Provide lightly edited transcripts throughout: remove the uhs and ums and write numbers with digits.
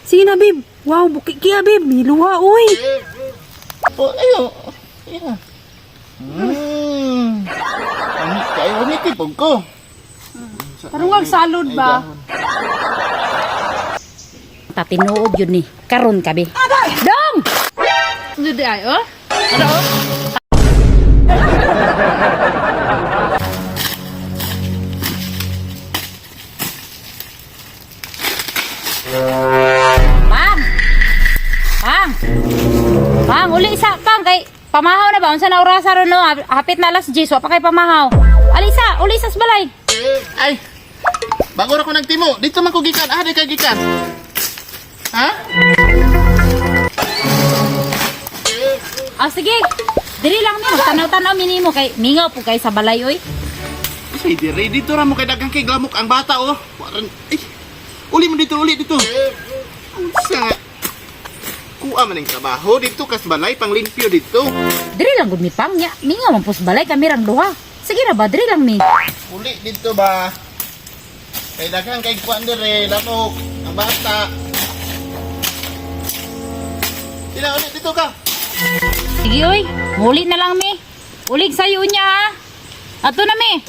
Sige na, babe. Wow, bukit kaya, babe. May luha, uy. Oh, ayo. Yeah. Kayo ni tipog ko. Parang salod ba? Tatinuod yun ni. Karon kabi. Dong! Dudi ay, oh? Ano, oh? Pang! Pang! Pang, uli isa, pang, kay pamahaw na ba? Unsa na orasa ron, no? Hapit na alas 10, wa pa kay pamahaw. Alisa, uli sa balay. Ay. Bago ra ko nagtimo. Dito man ko gikan. Ah, di ka gikan. Ha? Ah, sige. Dili lang ni, tanaw-tanaw minimo kay mingaw po kay sa balay, oy. Ay, dire dito ra mo kay dagang kay glamok ang bata oh. Waran. Ay. Uli mo dito, uli dito. Unsa? Kuha man ang trabaho dito kas balay panglimpyo dito. Diri lang gud mi pang nya. Mingaw man po sa balay kami rang duha. Sige ra ba, diri lang mi. Uli dito ba? Kay daghang kay kuan dire, lamok ang bata. Sila uli dito ka. Sige oy, uli na lang mi. Ulig sayo niya ha. Ato na mi.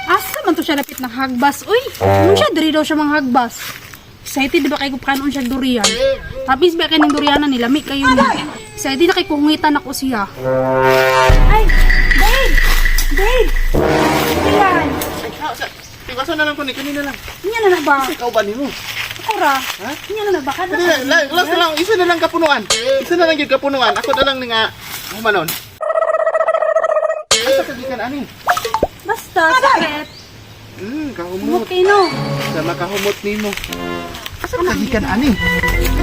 Asa man to siya lapit ng hagbas, uy. Ano siya, diri daw siya mga hagbas. Excited di ba kay kupanon siya durian? Tapos ba kay ng durianan nila, may kayo ni. Excited na kay kuhungitan ako siya. Ay, babe! Babe! Ayan. Tiwasan na lang ko ni kanina lang. Inya na ba? Ikaw ba nimo? Ako ra. Ha? Inya na ba? Kada Last na lang, isa na lang kapunuan. Isa na lang yung kapunuan. Ako na lang nga humanon. Asa ka gikan ani? Basta, sakit. Kahumot. Okay no. Sa makahumot nimo. Asa ka gikan ani?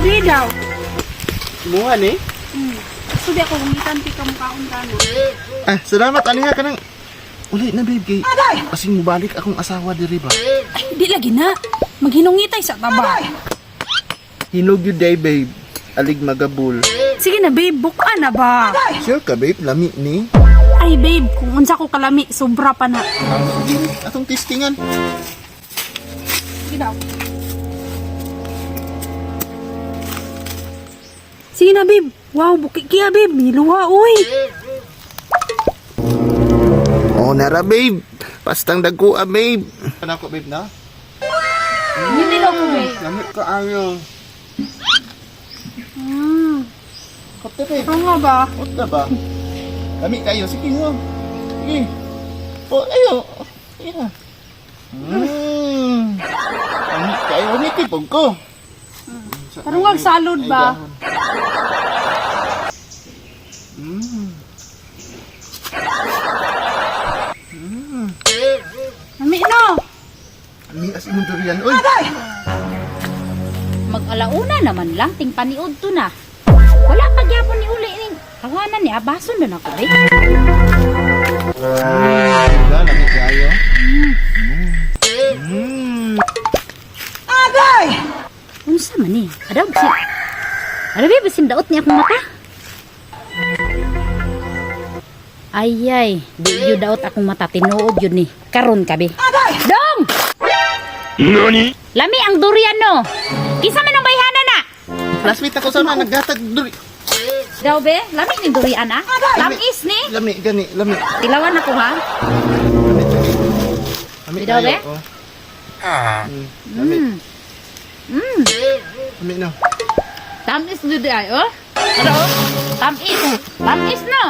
Diri daw. Muha ni? Gusto di ako humitan ti kamukhaon ka na. Ah, salamat ani ha kanang. Uli na babe kay. Kasing mubalik akong asawa diri ba? Ay, di lagi na. Maghinungitay sa taba. Hinog yun day babe. Alig magabul. Sige na babe, buka na ba? Sure ka babe, lami ni. Ay babe, kung unsa ko kalami, sobra pa na. Atong testingan. Sige daw. Sige na babe. Wow, bukit kaya babe. May luha, uy. Oh, nara babe. Pastang dagko babe. Ano ko babe na? Hindi daw ko eh. Lamit ka ayo. Kote babe. Ano nga ba? Kote ba? Lamit kayo. Sige mo. Sige. Oh, ayo. Yeah. Lamit kayo. Ni tipog ko. Parang nga salod ba? Ami no. Ami as imong durian. Oy. Mag-alauna naman lang ting paniud to na. Wala pa gyapon ni uli ning. Kawanan ni abason na ako be. Lamit kayo. Agay! Unsa man ni? Adaw si. Ada ba basin daot ni akong mata? Ayay, di yu daot akong mata tinuod yun ni. Karon kabi. Dong! Nani? Lami ang durian no. Kisa man ang bayhana na. Classmate ako sa mga naggatag duri. Daw be, lami ni durian ah. Lamis ni. Lami gani, lami. Tilawan ako ha. Lami Daw, be? Oh. Lami. Lami no. Tamis dudi ay oh. Ano? Tamis. Tamis no.